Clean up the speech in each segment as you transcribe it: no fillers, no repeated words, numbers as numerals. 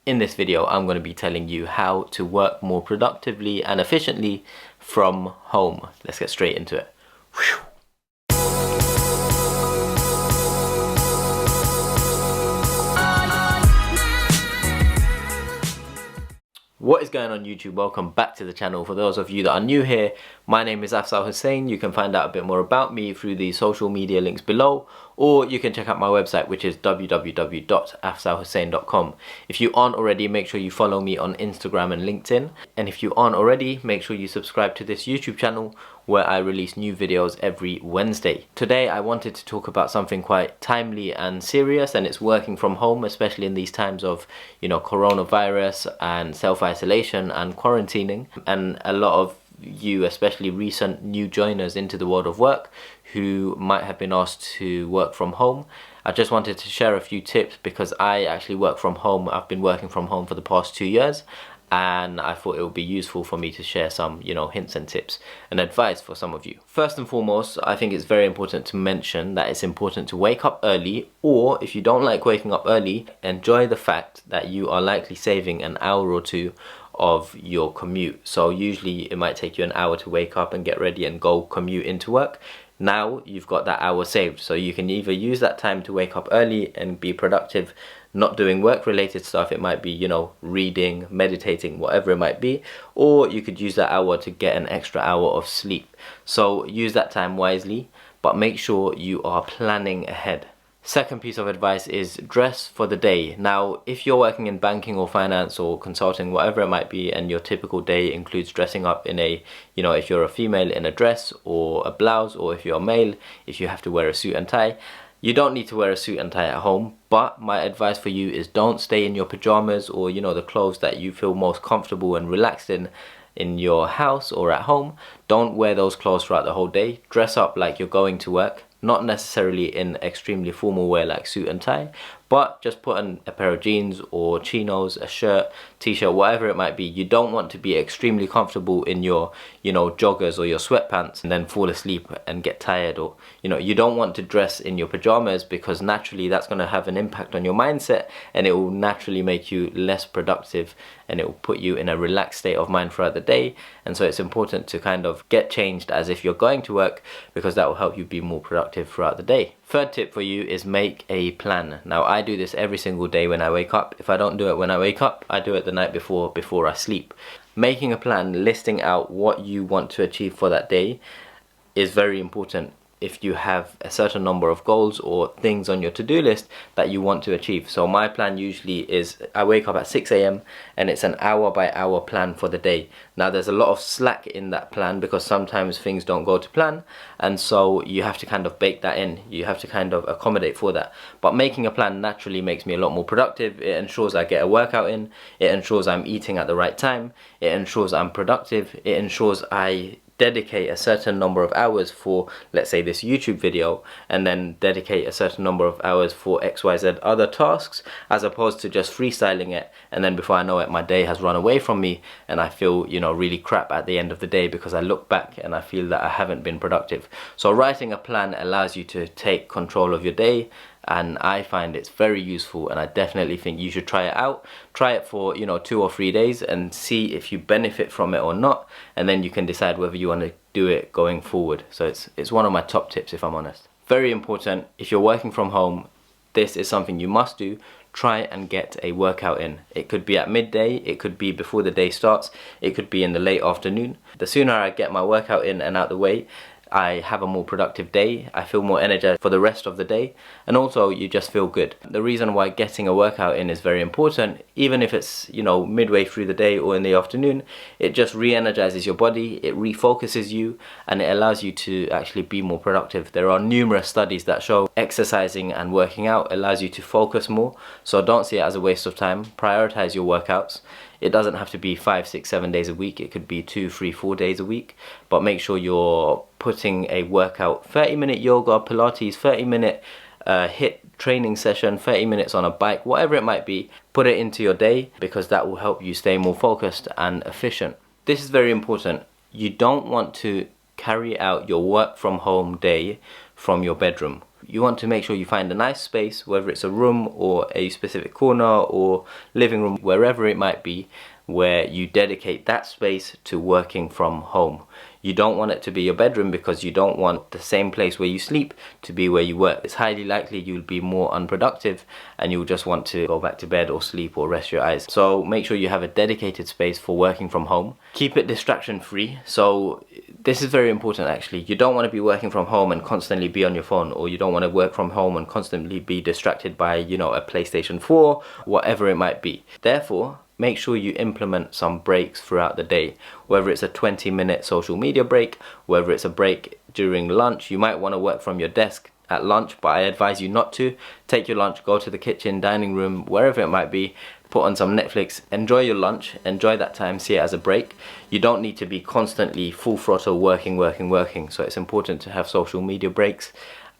In this video, I'm going to be telling you how to work more productively and efficiently from home. Let's get straight into it. Whew. What is going on YouTube? Welcome back to the channel. For those of you that are new here, my name is Afzal Hussain. You can find out a bit more about me through the social media links below, or you can check out my website, which is www.afzalhussain.com. If you aren't already, make sure you follow me on Instagram and LinkedIn. And if you aren't already, make sure you subscribe to this YouTube channel where I release new videos every Wednesday. Today I wanted to talk about something quite timely and serious, and it's working from home, especially in these times of, coronavirus and self-isolation and quarantining. And a lot of you, especially recent new joiners into the world of work, who might have been asked to work from home. I just wanted to share a few tips because I actually work from home. I've been working from home for the past 2 years, and I thought it would be useful for me to share some, hints and tips and advice for some of you. First and foremost, I think it's very important to mention that it's important to wake up early, or if you don't like waking up early, enjoy the fact that you are likely saving an hour or two of your commute. So usually it might take you an hour to wake up and get ready and go commute into work. Now you've got that hour saved, so you can either use that time to wake up early and be productive, not doing work related stuff. It might be, reading, meditating, whatever it might be, or you could use that hour to get an extra hour of sleep. So use that time wisely, but make sure you are planning ahead. Second piece of advice is dress for the day. Now, if you're working in banking or finance or consulting, whatever it might be, and your typical day includes dressing up in a, if you're a female, in a dress or a blouse, or if you're a male, if you have to wear a suit and tie, you don't need to wear a suit and tie at home. But my advice for you is don't stay in your pajamas or, the clothes that you feel most comfortable and relaxed in your house or at home. Don't wear those clothes throughout the whole day. Dress up like you're going to work. Not necessarily in extremely formal wear like suit and tie, but just put on a pair of jeans or chinos, a shirt, t-shirt, whatever it might be. You don't want to be extremely comfortable in your, joggers or your sweatpants and then fall asleep and get tired, or, you don't want to dress in your pajamas, because naturally that's going to have an impact on your mindset, and it will naturally make you less productive, and it will put you in a relaxed state of mind throughout the day. And so it's important to kind of get changed as if you're going to work, because that will help you be more productive throughout the day. Third tip for you is make a plan. Now, I do this every single day when I wake up. If I don't do it when I wake up, I do it the night before I sleep. Making a plan, listing out what you want to achieve for that day is very important. If you have a certain number of goals or things on your to-do list that you want to achieve. So my plan usually is I wake up at 6 AM and it's an hour by hour plan for the day. Now there's a lot of slack in that plan because sometimes things don't go to plan, and so you have to kind of bake that in. You have to kind of accommodate for that. But making a plan naturally makes me a lot more productive. It ensures I get a workout in. It ensures I'm eating at the right time. It ensures I'm productive. It ensures I dedicate a certain number of hours for, let's say, this YouTube video, and then dedicate a certain number of hours for XYZ other tasks, as opposed to just freestyling it, and then before I know it, my day has run away from me and I feel, really crap at the end of the day because I look back and I feel that I haven't been productive. So writing a plan allows you to take control of your day, and I find it's very useful, and I definitely think you should try it out. Try it for 2 or 3 days and see if you benefit from it or not, and then you can decide whether you want to do it going forward. So it's one of my top tips, if I'm honest. Very important, if you're working from home, this is something you must do. Try and get a workout in. It could be at midday, it could be before the day starts, it could be in the late afternoon. The sooner I get my workout in and out the way, I have a more productive day, I feel more energized for the rest of the day, and also you just feel good. The reason why getting a workout in is very important, even if it's, midway through the day or in the afternoon, it just re-energizes your body, it refocuses you, and it allows you to actually be more productive. There are numerous studies that show exercising and working out allows you to focus more, so don't see it as a waste of time. Prioritize your workouts. It doesn't have to be 5, 6, 7 days a week. It could be 2, 3, 4 days a week. But make sure you're putting a workout, 30-minute yoga, Pilates, 30-minute HIIT training session, 30 minutes on a bike, whatever it might be. Put it into your day, because that will help you stay more focused and efficient. This is very important. You don't want to carry out your work from home day from your bedroom. you want to make sure you find a nice space, whether it's a room or a specific corner or living room, wherever it might be, where you dedicate that space to working from home. You don't want it to be your bedroom because you don't want the same place where you sleep to be where you work. It's highly likely you'll be more unproductive and you'll just want to go back to bed or sleep or rest your eyes. So make sure you have a dedicated space for working from home. Keep it distraction free. So this is very important actually. You don't want to be working from home and constantly be on your phone, or you don't want to work from home and constantly be distracted by, you know, a PlayStation 4, whatever it might be. Therefore, make sure you implement some breaks throughout the day, whether it's a 20-minute social media break, whether it's a break during lunch. You might want to work from your desk at lunch, but I advise you not to. Take your lunch, go to the kitchen, dining room, wherever it might be, put on some Netflix, enjoy your lunch, enjoy that time, see it as a break. You don't need to be constantly full throttle working. So it's important to have social media breaks.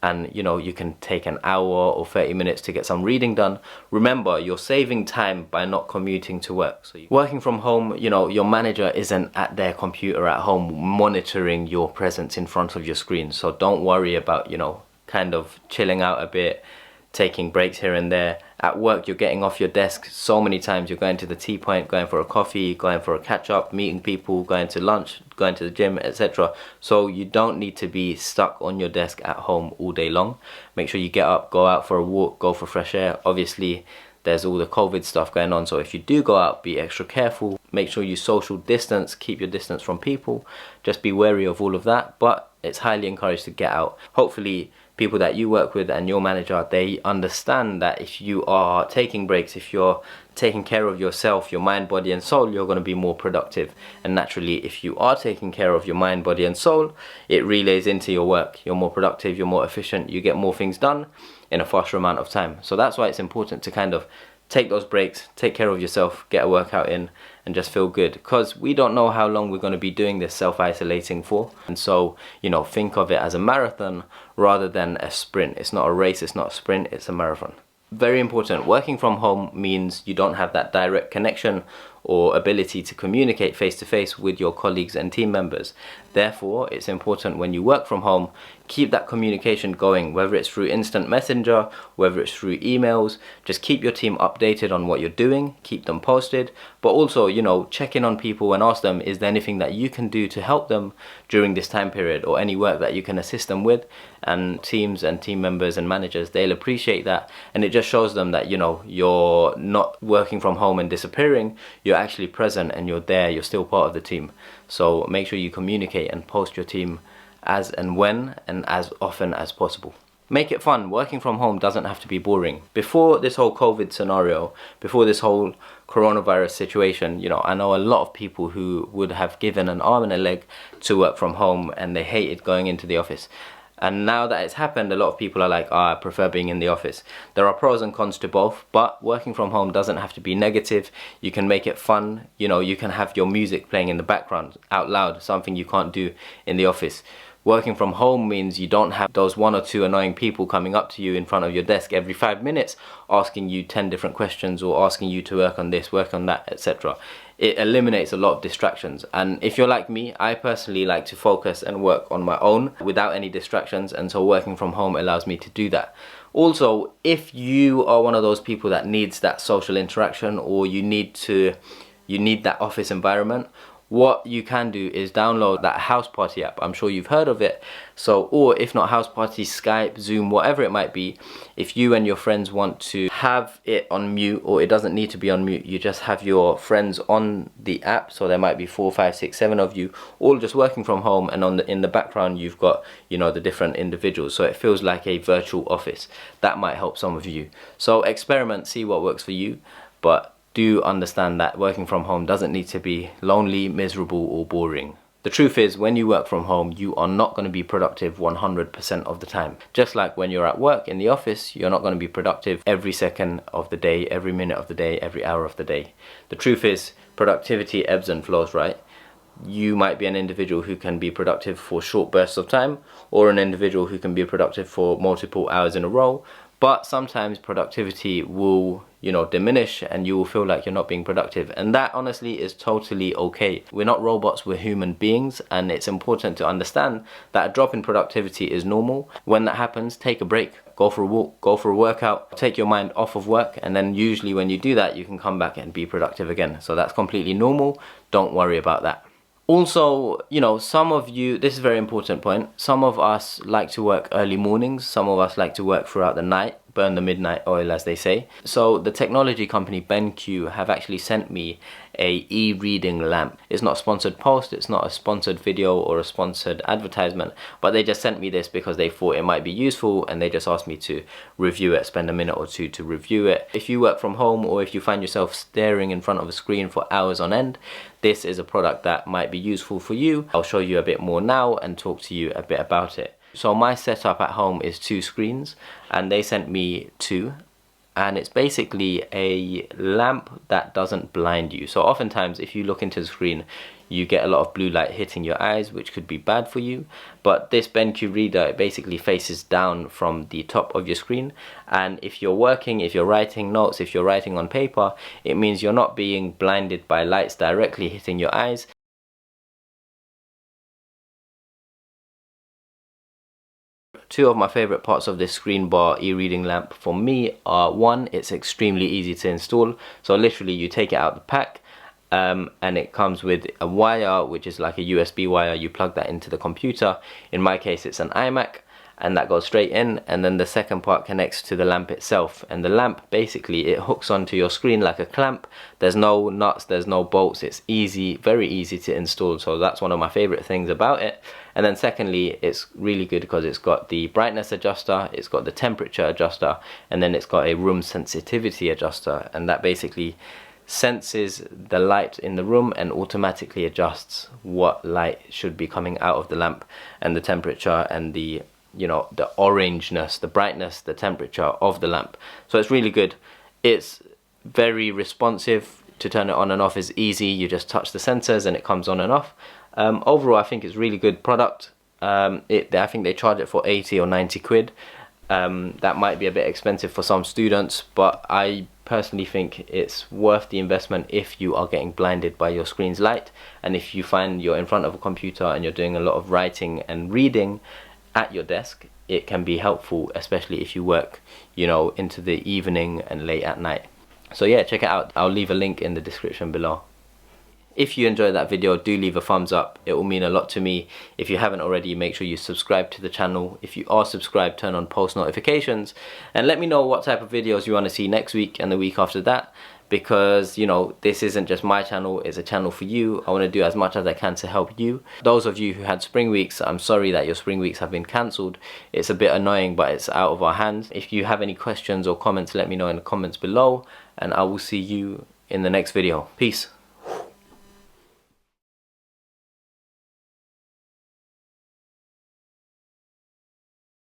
And you know, you can take an hour or 30 minutes to get some reading done. Remember, you're saving time by not commuting to work. So working from home, you know, your manager isn't at their computer at home monitoring your presence in front of your screen. So don't worry about, you know, kind of chilling out a bit, taking breaks here and there. At work, you're getting off your desk so many times. You're going to the tea point, going for a coffee, going for a catch up, meeting people, going to lunch, going to the gym, etc. So you don't need to be stuck on your desk at home all day long. Make sure you get up, go out for a walk, go for fresh air. Obviously, there's all the COVID stuff going on, so if you do go out, be extra careful. Make sure you social distance, keep your distance from people. Just be wary of all of that, but it's highly encouraged to get out. Hopefully, people that you work with and your manager, they understand that if you are taking breaks, if you're taking care of yourself, your mind, body and soul, you're going to be more productive. And naturally, if you are taking care of your mind, body and soul, it relays into your work. You're more productive, you're more efficient, you get more things done in a faster amount of time. So that's why it's important to kind of take those breaks, take care of yourself, get a workout in, and just feel good, because we don't know how long we're going to be doing this self-isolating for. And so, you know, think of it as a marathon rather than a sprint. It's not a race, it's not a sprint, it's a marathon. Very important, working from home means you don't have that direct connection or ability to communicate face to face with your colleagues and team members. Therefore, it's important when you work from home, keep that communication going, whether it's through instant messenger, whether it's through emails. Just keep your team updated on what you're doing, keep them posted, but also, you know, check in on people and ask them, is there anything that you can do to help them during this time period, or any work that you can assist them with. And teams and team members and managers, they'll appreciate that, and it just shows them that, you know, you're not working from home and disappearing. You're actually present and you're there, you're still part of the team. So make sure you communicate and post your team as and when and as often as possible. Make it fun. Working from home doesn't have to be boring. Before this whole COVID scenario, before this whole coronavirus situation, you know, I know a lot of people who would have given an arm and a leg to work from home and they hated going into the office. And now that it's happened, a lot of people are like, I prefer being in the office. There are pros and cons to both, but working from home doesn't have to be negative. You can make it fun. You know, you can have your music playing in the background out loud, something you can't do in the office. Working from home means you don't have those 1 or 2 annoying people coming up to you in front of your desk every 5 minutes asking you 10 different questions or asking you to work on this, work on that, etc. It eliminates a lot of distractions. And if you're like me, I personally like to focus and work on my own without any distractions, and so working from home allows me to do that. Also, if you are one of those people that needs that social interaction, or you need that office environment, what you can do is download that House Party app. I'm sure you've heard of it. So, or if not House Party, Skype, Zoom, whatever it might be, if you and your friends want to have it on mute, or it doesn't need to be on mute, you just have your friends on the app. So there might be 4, 5, 6, 7 of you all just working from home, and in the background you've got, you know, the different individuals, so it feels like a virtual office. That might help some of you. So experiment, see what works for you, but do understand that working from home doesn't need to be lonely, miserable or boring. The truth is, when you work from home, you are not going to be productive 100% of the time. Just like when you're at work in the office, you're not going to be productive every second of the day, every minute of the day, every hour of the day. The truth is, productivity ebbs and flows, right? You might be an individual who can be productive for short bursts of time, or an individual who can be productive for multiple hours in a row. But sometimes productivity will, diminish, and you will feel like you're not being productive. And that honestly is totally okay. We're not robots, we're human beings, and it's important to understand that a drop in productivity is normal. When that happens, take a break. Go for a walk, go for a workout, take your mind off of work, and then usually when you do that, you can come back and be productive again. So that's completely normal. Don't worry about that. Also, some of you, this is a very important point, some of us like to work early mornings, some of us like to work throughout the night, burn the midnight oil, as they say. So the technology company BenQ have actually sent me a e-reading lamp. It's not a sponsored post, it's not a sponsored video or a sponsored advertisement, but they just sent me this because they thought it might be useful, and they just asked me to review it, spend a minute or two to review it. If you work from home, or if you find yourself staring in front of a screen for hours on end, this is a product that might be useful for you. I'll show you a bit more now and talk to you a bit about it. So my setup at home is 2 screens, and they sent me 2. And it's basically a lamp that doesn't blind you. So oftentimes if you look into the screen, you get a lot of blue light hitting your eyes, which could be bad for you. But this BenQ reader, it basically faces down from the top of your screen, and if you're working, if you're writing notes, if you're writing on paper, it means you're not being blinded by lights directly hitting your eyes. Two of my favorite parts of this screen bar e-reading lamp for me are, one, it's extremely easy to install. So literally you take it out the pack, and it comes with a wire, which is like a USB wire. You plug that into the computer. In my case it's an iMac, and that goes straight in. And then the second part connects to the lamp itself, and the lamp basically, it hooks onto your screen like a clamp. There's no nuts, there's no bolts. It's easy, very easy to install. So that's one of my favorite things about it. And then secondly, it's really good because it's got the brightness adjuster, it's got the temperature adjuster, and then it's got a room sensitivity adjuster, and that basically senses the light in the room and automatically adjusts what light should be coming out of the lamp, and the temperature and the the orangeness, the brightness, the temperature of the lamp. So it's really good. It's very responsive. To turn it on and off is easy. You just touch the sensors and it comes on and off. Overall, I think it's a really good product. I think they charge it for 80 or 90 quid. That might be a bit expensive for some students, but I personally think it's worth the investment if you are getting blinded by your screen's light, and if you find you're in front of a computer and you're doing a lot of writing and reading at your desk. It can be helpful, especially if you work into the evening and late at night. So yeah, check it out. I'll leave a link in the description below. If you enjoyed that video, do leave a thumbs up. It will mean a lot to me. If you haven't already, make sure you subscribe to the channel. If you are subscribed, turn on post notifications, and let me know what type of videos you want to see next week and the week after that, because this isn't just my channel, it's a channel for you. I want to do as much as I can to help you. Those of you who had spring weeks, I'm sorry that your spring weeks have been cancelled. It's a bit annoying, but it's out of our hands. If you have any questions or comments, let me know in the comments below, and I will see you in the next video. Peace.